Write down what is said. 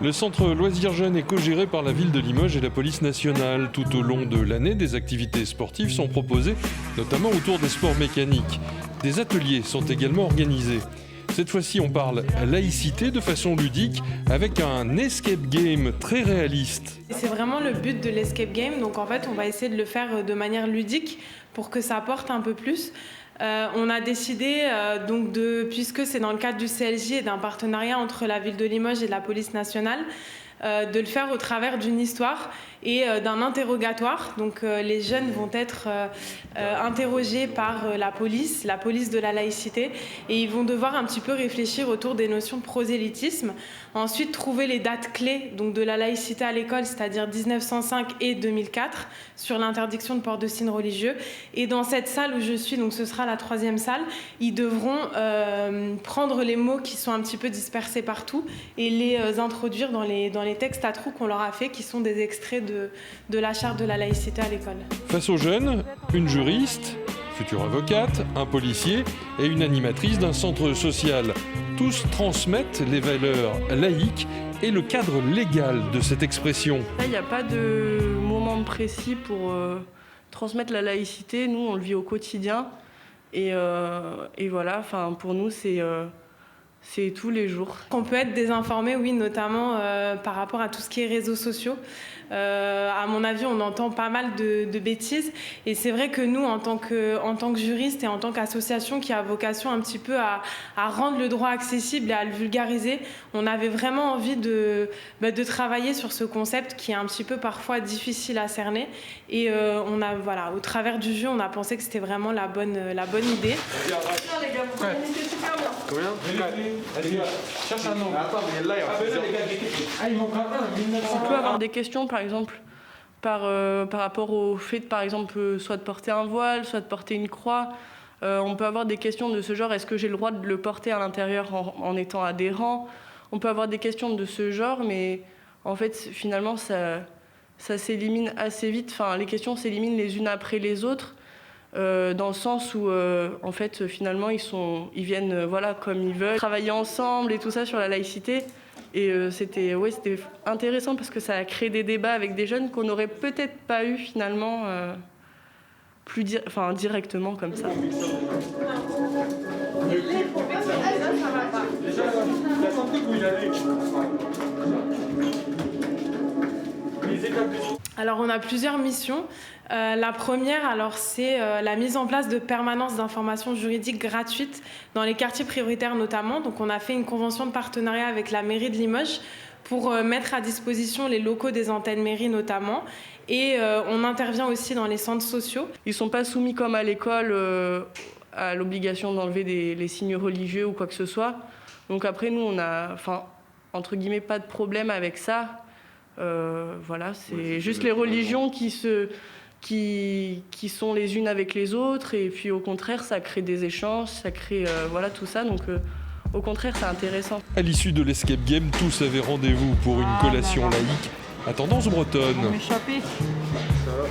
Le centre Loisirs Jeunes est co-géré par la ville de Limoges et la police nationale. Tout au long de l'année, des activités sportives sont proposées, notamment autour des sports mécaniques. Des ateliers sont également organisés. Cette fois-ci, on parle laïcité de façon ludique avec un escape game très réaliste. C'est vraiment le but de l'escape game. Donc en fait, on va essayer de le faire de manière ludique pour que ça apporte un peu plus. On a décidé, puisque c'est dans le cadre du CLJ et d'un partenariat entre la ville de Limoges et la police nationale, de le faire au travers d'une histoire et d'un interrogatoire. Donc les jeunes vont être interrogés par la police de la laïcité, et ils vont devoir un petit peu réfléchir autour des notions de prosélytisme. Ensuite, trouver les dates clés donc, de la laïcité à l'école, c'est-à-dire 1905 et 2004, sur l'interdiction de port de signes religieux. Et dans cette salle où je suis, donc ce sera la 3e salle, ils devront prendre les mots qui sont un petit peu dispersés partout et les introduire dans les textes à trous qu'on leur a fait, qui sont des extraits de la charte de la laïcité à l'école. Face aux jeunes, une juriste, future avocate, un policier et une animatrice d'un centre social. Tous transmettent les valeurs laïques et le cadre légal de cette expression. Il n'y a pas de moment précis pour transmettre la laïcité. Nous, on le vit au quotidien. Et voilà, pour nous, c'est tous les jours. On peut être désinformé, oui, notamment par rapport à tout ce qui est réseaux sociaux. À mon avis, on entend pas mal de bêtises. Et c'est vrai que nous, en tant que juristes et en tant qu'association qui a vocation un petit peu à rendre le droit accessible et à le vulgariser, on avait vraiment envie de travailler sur ce concept qui est un petit peu parfois difficile à cerner. Et au travers du jeu, on a pensé que c'était vraiment la bonne idée. Les gars, vous communiquez super bien. Combien ? Allez, cherche un nom. Attends, mais là, On peut avoir des questions, par exemple, par rapport au fait, par exemple, soit de porter un voile, soit de porter une croix. On peut avoir des questions de ce genre. Est-ce que j'ai le droit de le porter à l'intérieur en étant adhérent ? On peut avoir des questions de ce genre, mais en fait, finalement, ça s'élimine assez vite. Enfin, les questions s'éliminent les unes après les autres. Dans le sens où, en fait, finalement, ils viennent comme ils veulent, travailler ensemble et tout ça sur la laïcité. Et c'était intéressant parce que ça a créé des débats avec des jeunes qu'on n'aurait peut-être pas eu finalement directement comme ça. Alors on a plusieurs missions. La première, c'est la mise en place de permanences d'information juridique gratuites dans les quartiers prioritaires notamment. Donc on a fait une convention de partenariat avec la mairie de Limoges pour mettre à disposition les locaux des antennes mairie notamment. Et on intervient aussi dans les centres sociaux. Ils ne sont pas soumis comme à l'école à l'obligation d'enlever les signes religieux ou quoi que ce soit. Donc après nous on a, entre guillemets, pas de problème avec ça. C'est juste les religions qui sont les unes avec les autres, et puis au contraire ça crée des échanges, ça crée tout ça, donc au contraire c'est intéressant. À l'issue de l'escape game, tous avaient rendez-vous pour une collation laïque à tendance bretonne. On va m'échapper. Ça va.